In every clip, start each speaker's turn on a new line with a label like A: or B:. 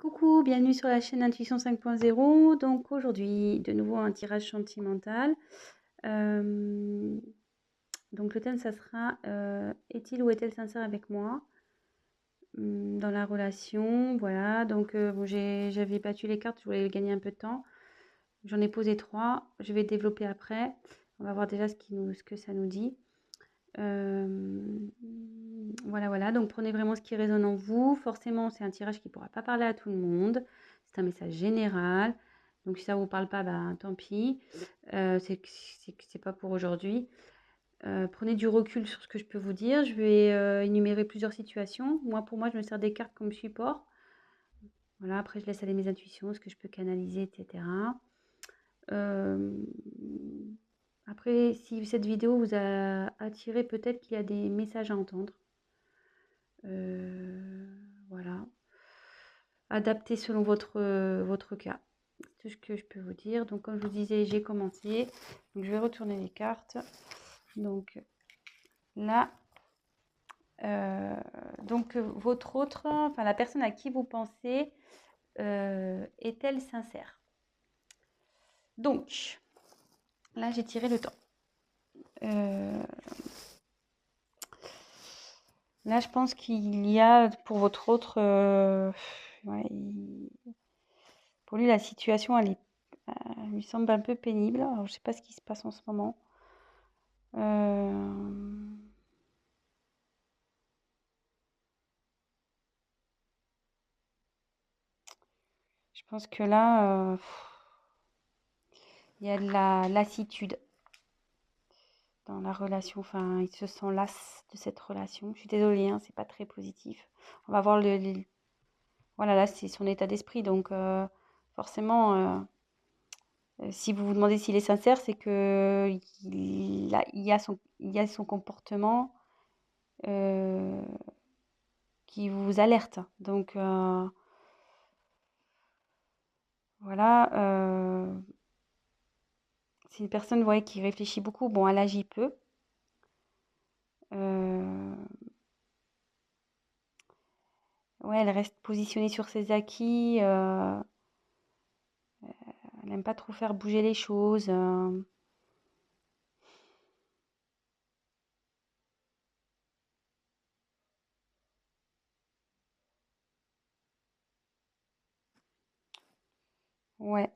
A: Coucou, bienvenue sur la chaîne Intuition 5.0. Donc aujourd'hui, de nouveau un tirage sentimental. Donc le thème, ça sera est-il ou est-elle sincère avec moi dans la relation? Voilà, donc bon, j'avais battu les cartes, je voulais gagner un peu de temps. J'en ai posé 3, je vais développer après. On va voir déjà ce que ça nous dit. Voilà, donc prenez vraiment ce qui résonne en vous. Forcément, c'est un tirage qui ne pourra pas parler à tout le monde. C'est un message général. Donc si ça ne vous parle pas, bah, tant pis. C'est pas pour aujourd'hui. Prenez du recul sur ce que je peux vous dire. Je vais énumérer plusieurs situations. Pour moi, je me sers des cartes comme support. Voilà, après, je laisse aller mes intuitions, ce que je peux canaliser, etc. Après, si cette vidéo vous a attiré, peut-être qu'il y a des messages à entendre. Voilà. Adapté selon votre cas. C'est tout ce que je peux vous dire. Donc, comme je vous disais, j'ai commencé. Donc, je vais retourner les cartes. Donc, là, votre autre, enfin, la personne à qui vous pensez, est-elle sincère? Donc, là, j'ai tiré le temps. Là, je pense qu'il y a pour votre autre, pour lui, la situation, elle lui semble un peu pénible. Alors, je ne sais pas ce qui se passe en ce moment. Je pense que là, il y a de la lassitude dans la relation. Enfin, il se sent las de cette relation. Je suis désolée, hein, c'est pas très positif. On va voir voilà, là, c'est son état d'esprit. Donc, forcément, si vous vous demandez s'il est sincère, c'est que il y a son comportement qui vous alerte. Donc, voilà. C'est une personne, ouais, qui réfléchit beaucoup. Bon, elle agit peu. Ouais, elle reste positionnée sur ses acquis. Elle n'aime pas trop faire bouger les choses. Ouais.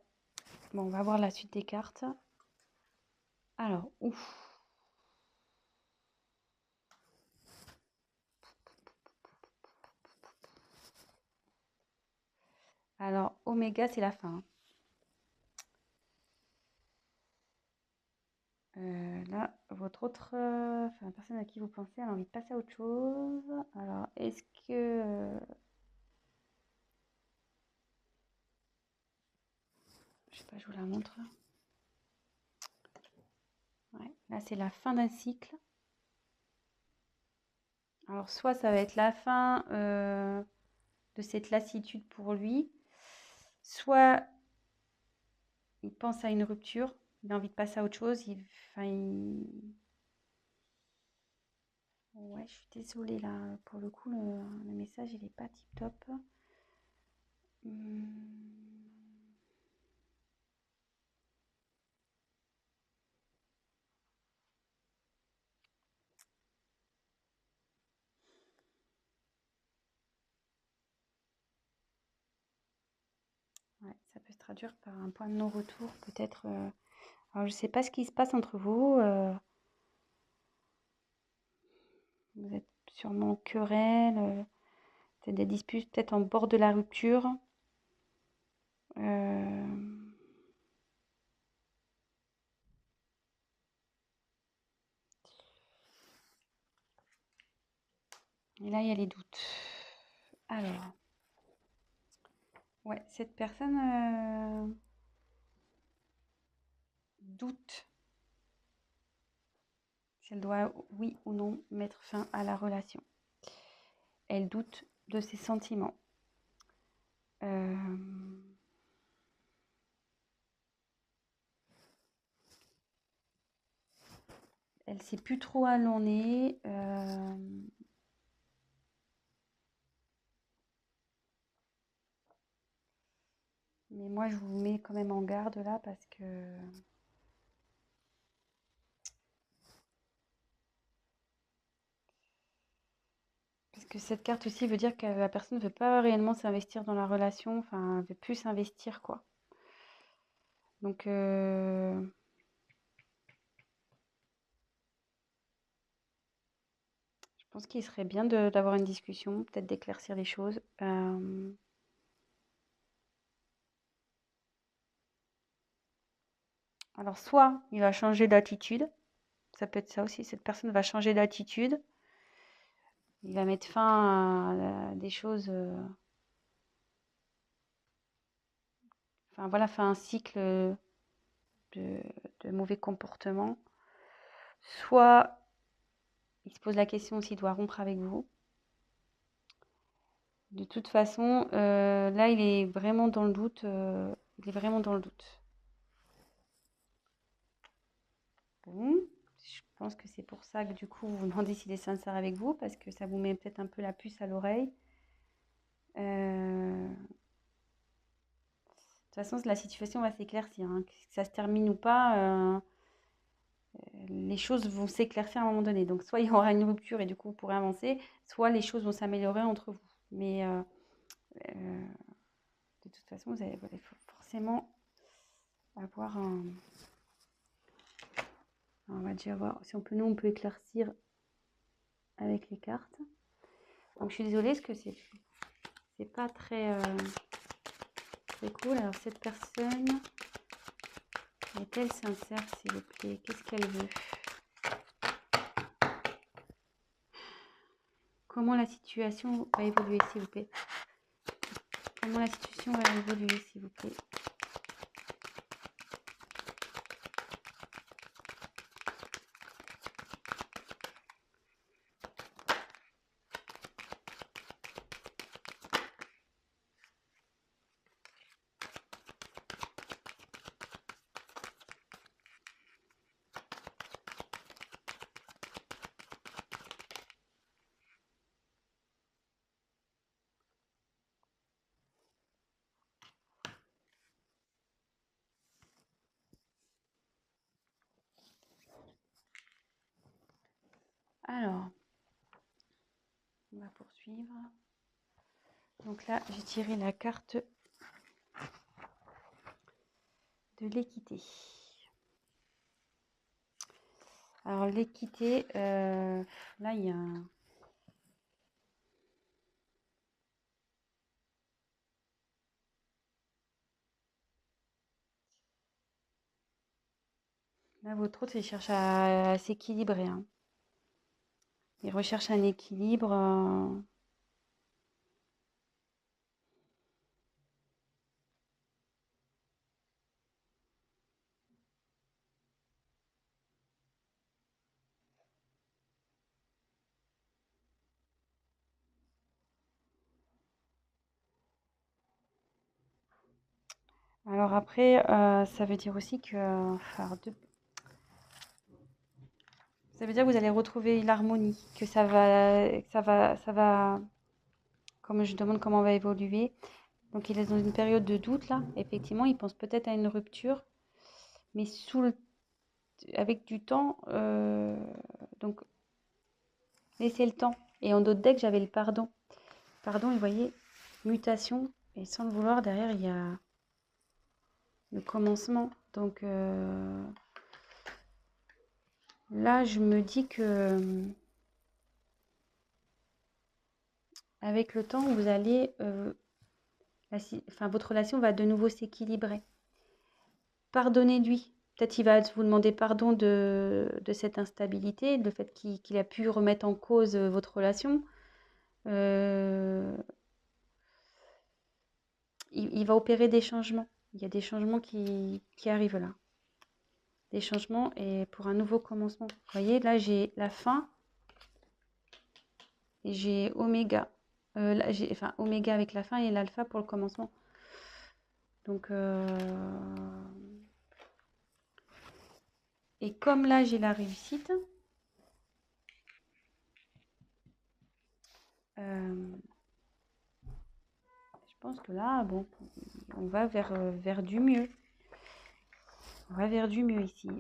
A: Bon, on va voir la suite des cartes. Alors, ouf. Alors, Oméga, c'est la fin. Là, votre autre, enfin, la personne à qui vous pensez, elle a envie de passer à autre chose. Alors, est-ce que... je sais pas, je vous la montre. Ouais, là, c'est la fin d'un cycle. Alors, soit ça va être la fin de cette lassitude pour lui, soit il pense à une rupture, il a envie de passer à autre chose. Ouais, je suis désolée là, pour le coup, le message il est pas tip top. Ouais, ça peut se traduire par un point de non-retour, peut-être. Alors, je sais pas ce qui se passe entre vous. Vous êtes sûrement en querelle, peut-être des disputes, peut-être en bord de la rupture. Et là, il y a les doutes. Alors, ouais, cette personne doute si elle doit, oui ou non, mettre fin à la relation. Elle doute de ses sentiments. Elle sait plus trop où elle en est. Mais moi, je vous mets quand même en garde là parce que cette carte aussi veut dire que la personne ne veut pas réellement s'investir dans la relation, enfin, elle veut plus s'investir, quoi. Donc, je pense qu'il serait bien d'avoir une discussion, peut-être d'éclaircir les choses. Alors, soit il va changer d'attitude, ça peut être ça aussi, cette personne va changer d'attitude, il va mettre fin à des choses, enfin voilà, fin à un cycle de, de mauvais comportement. Soit il se pose la question s'il doit rompre avec vous. De toute façon, là, il est vraiment dans le doute. Il est vraiment dans le doute. Bon, je pense que c'est pour ça que du coup, vous vous demandez s'il est sincère avec vous, parce que ça vous met peut-être un peu la puce à l'oreille. De toute façon, la situation va s'éclaircir, hein. Que ça se termine ou pas, les choses vont s'éclaircir à un moment donné. Donc, soit il y aura une rupture et du coup, vous pourrez avancer, soit les choses vont s'améliorer entre vous. Mais euh, de toute façon, vous allez faut forcément avoir un... On va déjà voir si nous, on peut éclaircir avec les cartes. Donc, je suis désolée parce que c'est pas très, très cool. Alors, cette personne, est-elle sincère, s'il vous plaît? Qu'est-ce qu'elle veut? Comment la situation va évoluer, s'il vous plaît? Comment la situation va évoluer, s'il vous plaît? Alors, on va poursuivre. Donc là, j'ai tiré la carte de l'équité. Alors, l'équité, là, il y a un... Là, votre autre, il cherche à s'équilibrer, hein. Il recherche un équilibre. Alors après, ça veut dire aussi que... ça veut dire que vous allez retrouver l'harmonie, que ça va, comme je demande comment on va évoluer. Donc il est dans une période de doute là, effectivement, il pense peut-être à une rupture, mais avec du temps, donc laissez le temps. Et en d'autres decks, j'avais le pardon. Pardon, et vous voyez, mutation, et sans le vouloir, derrière, il y a le commencement. Donc là, je me dis que avec le temps, vous allez, votre relation va de nouveau s'équilibrer. Pardonnez-lui. Peut-être qu'il va vous demander pardon de cette instabilité, le fait qu'il a pu remettre en cause votre relation. Il va opérer des changements. Il y a des changements qui arrivent là. Des changements et pour un nouveau commencement. Vous voyez, là, j'ai la fin et j'ai oméga. Là, oméga avec la fin et l'alpha pour le commencement. Donc, et comme là, j'ai la réussite, je pense que là, bon, on va vers du mieux. On va vers du mieux ici.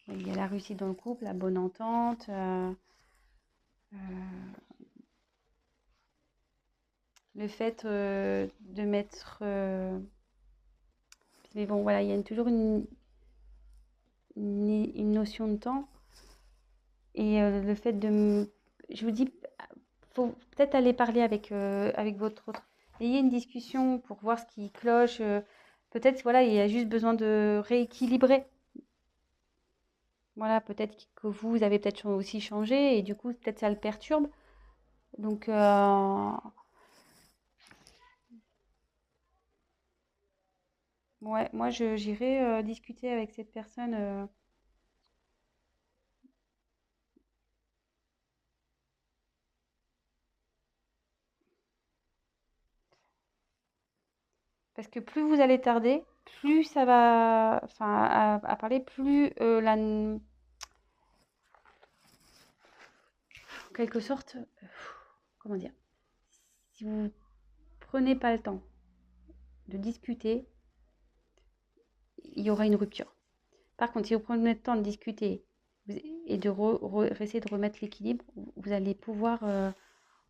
A: Il y a la réussite dans le couple, la bonne entente. Le fait de mettre... mais bon, voilà, il y a toujours une notion de temps. Et le fait je vous dis, faut peut-être aller parler avec votre autre. Ayez une discussion pour voir ce qui cloche. Peut-être, voilà, il y a juste besoin de rééquilibrer. Voilà, peut-être que vous avez peut-être aussi changé et du coup, peut-être ça le perturbe. Donc, ouais, moi, j'irai discuter avec cette personne. Parce que plus vous allez tarder, plus ça va, enfin, à parler, plus en quelque sorte, comment dire, si vous prenez pas le temps de discuter, il y aura une rupture. Par contre, si vous prenez le temps de discuter et de essayer de remettre l'équilibre, vous allez pouvoir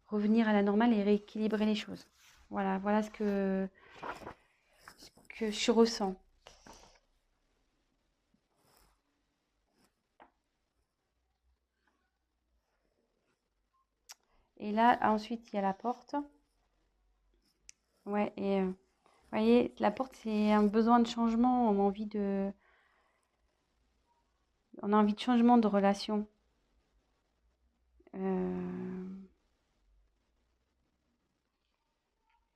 A: revenir à la normale et rééquilibrer les choses. Voilà, voilà ce que je ressens. Et là, ensuite, il y a la porte. Ouais, et vous voyez, la porte, c'est un besoin de changement. On a envie de changement de relation.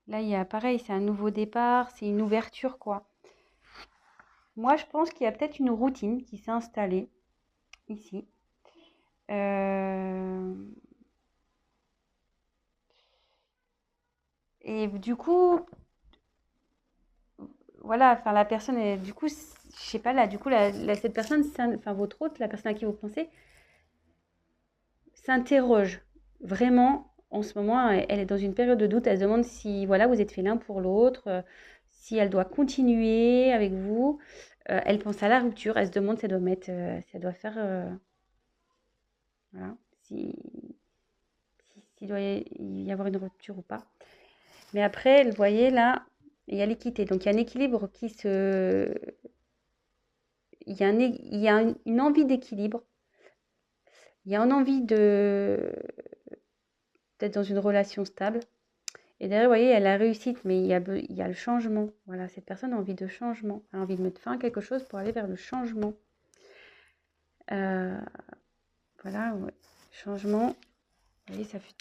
A: Là, il y a pareil, c'est un nouveau départ, c'est une ouverture, quoi. Moi, je pense qu'il y a peut-être une routine qui s'est installée ici. Euh, Et du coup, voilà, enfin la personne, du coup, je sais pas là, du coup, cette personne, enfin votre hôte, la personne à qui vous pensez, s'interroge vraiment en ce moment. Elle est dans une période de doute. Elle se demande si, voilà, vous êtes fait l'un pour l'autre, si elle doit continuer avec vous. Elle pense à la rupture. Elle se demande si elle doit mettre, si elle doit faire, voilà, s'il doit y avoir une rupture ou pas. Mais après, vous voyez là, il y a l'équité. Donc il y a un équilibre qui se il y a une envie d'équilibre, il y a une envie d'être dans une relation stable. Et derrière, vous voyez, il y a la réussite, mais il y a le changement. Voilà, cette personne a envie de changement, a envie de mettre fin à quelque chose pour aller vers le changement. Voilà, ouais. Changement. Vous voyez, ça fait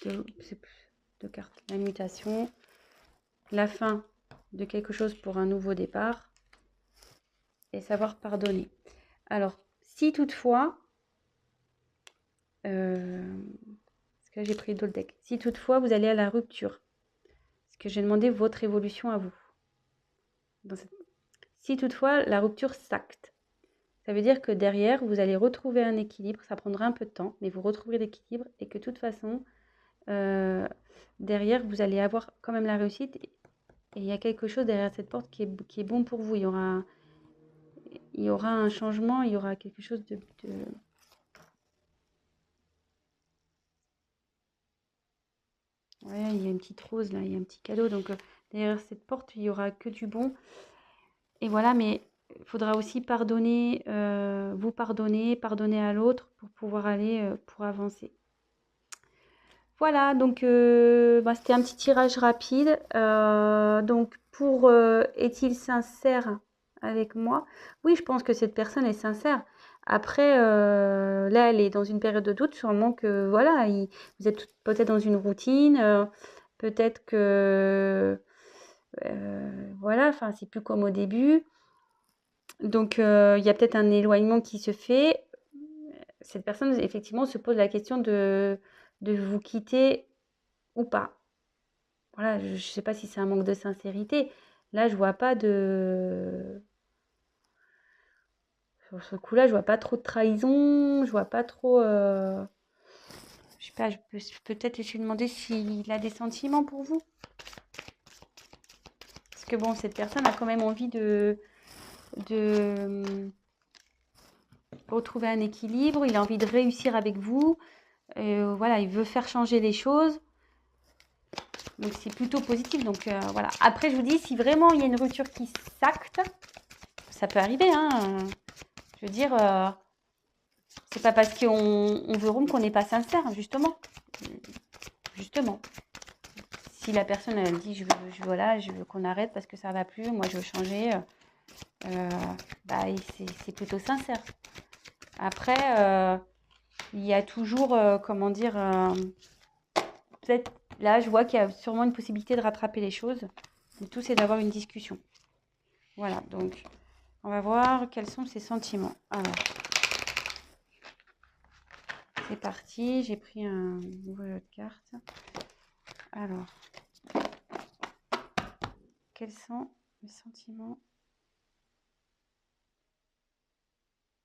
A: deux cartes. La mutation, la fin de quelque chose pour un nouveau départ et savoir pardonner. Alors, si toutefois, parce que là j'ai pris d'autres decks, si toutefois vous allez à la rupture, parce que j'ai demandé votre évolution à vous. Si toutefois la rupture s'acte, ça veut dire que derrière vous allez retrouver un équilibre, ça prendra un peu de temps, mais vous retrouverez l'équilibre et que de toute façon, derrière vous allez avoir quand même la réussite et il y a quelque chose derrière cette porte qui est bon pour vous. Il y aura un changement, il y aura quelque chose de ouais, il y a une petite rose là, il y a un petit cadeau. Donc derrière cette porte, il y aura que du bon. Et voilà, mais il faudra aussi pardonner, vous pardonner à l'autre pour pouvoir aller, pour avancer. Voilà, donc c'était un petit tirage rapide. Donc pour est-il sincère avec moi? Oui, je pense que cette personne est sincère. Après, là, elle est dans une période de doute, sûrement que voilà, vous êtes peut-être dans une routine, peut-être que voilà, enfin, c'est plus comme au début. Donc, il y a peut-être un éloignement qui se fait. Cette personne, effectivement, se pose la question de vous quitter ou pas. Voilà, je ne sais pas si c'est un manque de sincérité. Là, je vois pas de... Sur ce coup-là, je vois pas trop de trahison, je vois pas trop... Je sais pas, je peux peut-être essayer de demander s'il a des sentiments pour vous. que bon, cette personne a quand même envie de retrouver un équilibre, il a envie de réussir avec vous. Voilà, il veut faire changer les choses. Donc c'est plutôt positif. Donc voilà. Après, je vous dis, si vraiment il y a une rupture qui s'acte, ça peut arriver. Hein. Je veux dire, c'est pas parce qu'on veut rompre qu'on n'est pas sincère, justement. Justement. Si la personne elle dit je veux qu'on arrête parce que ça va plus, moi je veux changer, bah, c'est plutôt sincère. Après, il y a toujours, comment dire, peut-être là je vois qu'il y a sûrement une possibilité de rattraper les choses. Le tout c'est d'avoir une discussion. Voilà, donc on va voir quels sont ses sentiments. Alors, c'est parti, j'ai pris un nouveau jeu de cartes. Alors, quels sont les sentiments?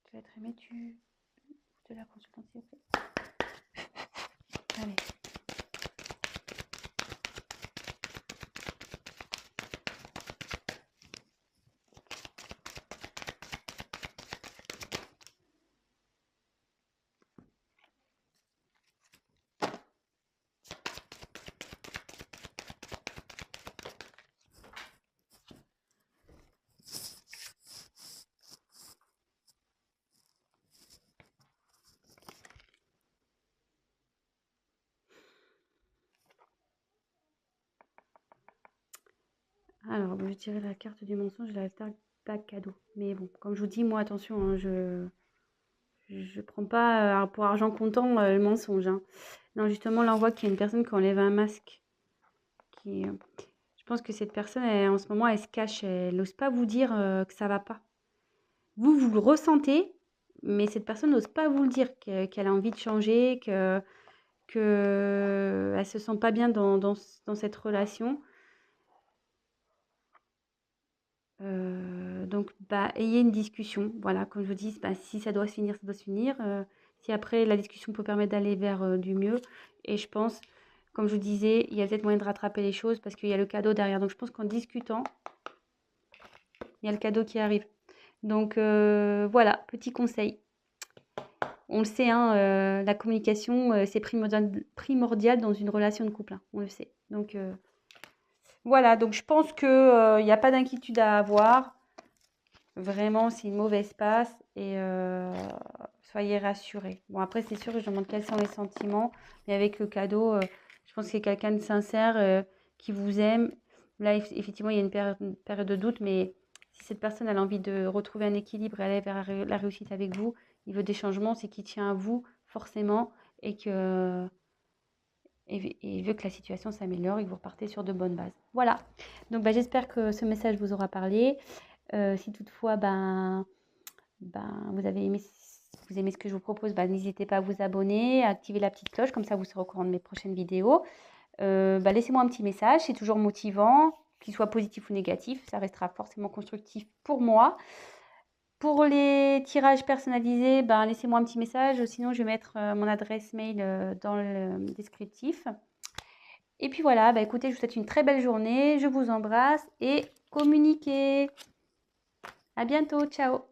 A: Tu vas être aimé, de la consultante, s'il vous plaît. Allez. Alors, je dirais la carte du mensonge, la carte pas cadeau. Mais bon, comme je vous dis, moi, attention, hein, je prends pas pour argent comptant le mensonge. Hein. Non, justement, là, on voit qu'il y a une personne qui enlève un masque. Je pense que cette personne, en ce moment, elle se cache. Elle n'ose pas vous dire que ça va pas. Vous le ressentez, mais cette personne n'ose pas vous le dire, qu'elle a envie de changer, qu'elle ne se sent pas bien dans cette relation. Donc, bah, ayez une discussion. Voilà, comme je vous dis, bah, si ça doit se finir, ça doit se finir. Si après, la discussion peut permettre d'aller vers du mieux. Et je pense, comme je vous disais, il y a peut-être moyen de rattraper les choses parce qu'il y a le cadeau derrière. Donc, je pense qu'en discutant, il y a le cadeau qui arrive. Donc, voilà, petit conseil. On le sait, hein, la communication, c'est primordial dans une relation de couple. Hein, on le sait. Donc, voilà, donc je pense qu'il n'y a pas d'inquiétude à avoir. Vraiment, c'est une mauvaise passe et soyez rassurés. Bon, après, c'est sûr que je demande quels sont les sentiments, mais avec le cadeau, je pense que c'est quelqu'un de sincère qui vous aime. Là, effectivement, il y a une période de doute, mais si cette personne a envie de retrouver un équilibre et aller vers la réussite avec vous, il veut des changements, c'est qu'il tient à vous forcément et il veut que la situation s'améliore et que vous repartez sur de bonnes bases. Voilà. Donc, bah, j'espère que ce message vous aura parlé. Si toutefois, vous aimez ce que je vous propose, n'hésitez pas à vous abonner, à activer la petite cloche, comme ça vous serez au courant de mes prochaines vidéos. Laissez-moi un petit message, c'est toujours motivant, qu'il soit positif ou négatif, ça restera forcément constructif pour moi. Pour les tirages personnalisés, laissez-moi un petit message, sinon je vais mettre mon adresse mail dans le descriptif. Et puis voilà, écoutez, je vous souhaite une très belle journée, je vous embrasse et communiquez. À bientôt, ciao.